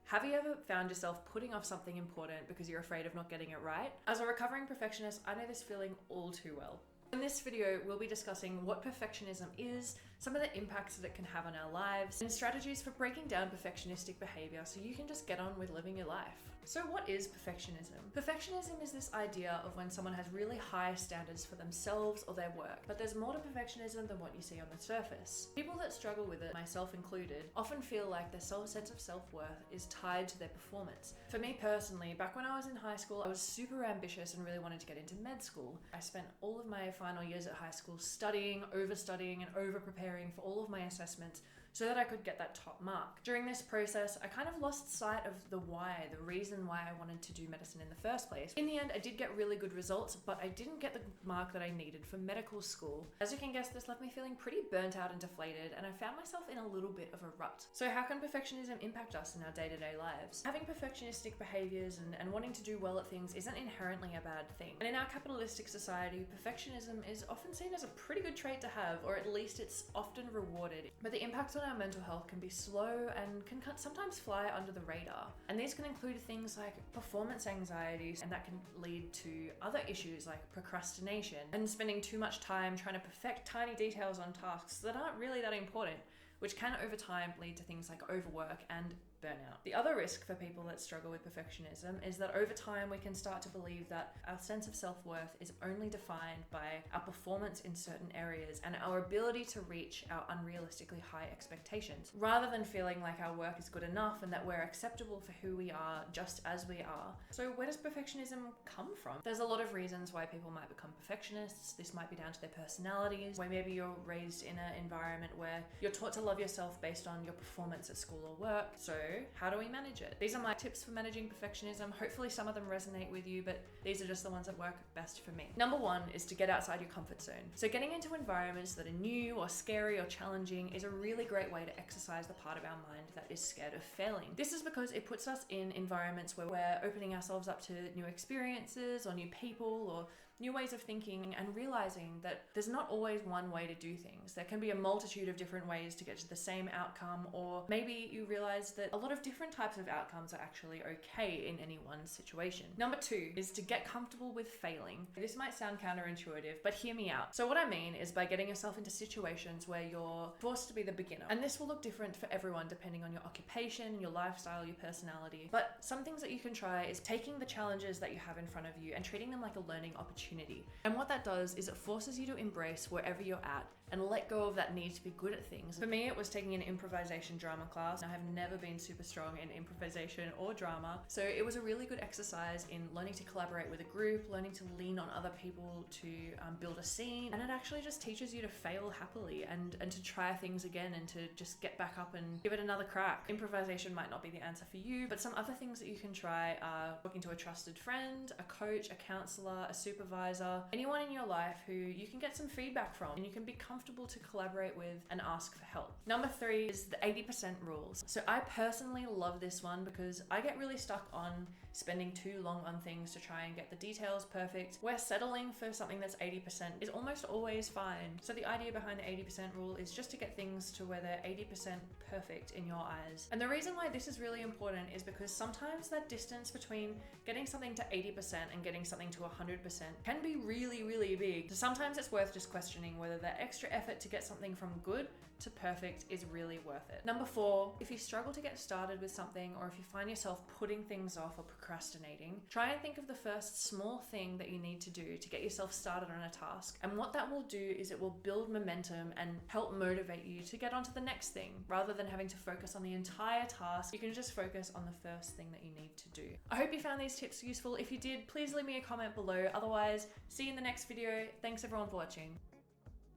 Have you ever found yourself putting off something important because you're afraid of not getting it right? As a recovering perfectionist, I know this feeling all too well. In this video, we'll be discussing what perfectionism is, some of the impacts that it can have on our lives, and strategies for breaking down perfectionistic behavior so you can just get on with living your life. So what is perfectionism? Perfectionism is this idea of when someone has really high standards for themselves or their work, but there's more to perfectionism than what you see on the surface. People that struggle with it, myself included, often feel like their sense of self-worth is tied to their performance. For me personally, back when I was in high school, I was super ambitious and really wanted to get into med school. I spent all of my final years at high school studying, overstudying, and over-preparing for all of my assessments so that I could get that top mark. During this process, I kind of lost sight of the why, the reason why I wanted to do medicine in the first place. In the end, I did get really good results, but I didn't get the mark that I needed for medical school. As you can guess, this left me feeling pretty burnt out and deflated, and I found myself in a little bit of a rut. So how can perfectionism impact us in our day-to-day lives? Having perfectionistic behaviors and wanting to do well at things isn't inherently a bad thing. And in our capitalistic society, perfectionism is often seen as a pretty good trait to have, or at least it's often rewarded. But the impacts on our mental health can be slow and can sometimes fly under the radar. And these can include things like performance anxieties, and that can lead to other issues like procrastination and spending too much time trying to perfect tiny details on tasks that aren't really that important, which can over time lead to things like overwork and burnout. The other risk for people that struggle with perfectionism is that over time we can start to believe that our sense of self-worth is only defined by our performance in certain areas and our ability to reach our unrealistically high expectations, rather than feeling like our work is good enough and that we're acceptable for who we are just as we are. So where does perfectionism come from? There's a lot of reasons why people might become perfectionists. This might be down to their personalities, where maybe you're raised in an environment where you're taught to love yourself based on your performance at school or work. So how do we manage it? These are my tips for managing perfectionism. Hopefully some of them resonate with you, but these are just the ones that work best for me. Number one is to get outside your comfort zone. So getting into environments that are new or scary or challenging is a really great way to exercise the part of our mind that is scared of failing. This is because it puts us in environments where we're opening ourselves up to new experiences or new people or new ways of thinking, and realizing that there's not always one way to do things. There can be a multitude of different ways to get to the same outcome, or maybe you realize that a lot of different types of outcomes are actually okay in any one situation. Number two is to get comfortable with failing. This might sound counterintuitive, but hear me out. So what I mean is by getting yourself into situations where you're forced to be the beginner. And this will look different for everyone depending on your occupation, your lifestyle, your personality. But some things that you can try is taking the challenges that you have in front of you and treating them like a learning opportunity. And what that does is it forces you to embrace wherever you're at and let go of that need to be good at things. For me, it was taking an improvisation drama class. I have never been super strong in improvisation or drama. So it was a really good exercise in learning to collaborate with a group, learning to lean on other people to build a scene. And it actually just teaches you to fail happily and to try things again and to just get back up and give it another crack. Improvisation might not be the answer for you, but some other things that you can try are talking to a trusted friend, a coach, a counselor, a supervisor, anyone in your life who you can get some feedback from and you can be comfortable to collaborate with and ask for help. Number three is the 80% rules. So I personally love this one because I get really stuck on spending too long on things to try and get the details perfect, where settling for something that's 80% is almost always fine. So the idea behind the 80% rule is just to get things to where they're 80% perfect in your eyes. And the reason why this is really important is because sometimes that distance between getting something to 80% and getting something to 100% can be really, really big. So sometimes it's worth just questioning whether that extra effort to get something from good to perfect is really worth it. Number four, if you struggle to get started with something, or if you find yourself putting things off or procrastinating, try and think of the first small thing that you need to do to get yourself started on a task. And what that will do is it will build momentum and help motivate you to get onto the next thing. Rather than having to focus on the entire task, you can just focus on the first thing that you need to do. I hope you found these tips useful. If you did, please leave me a comment below. Otherwise, see you in the next video. Thanks everyone for watching.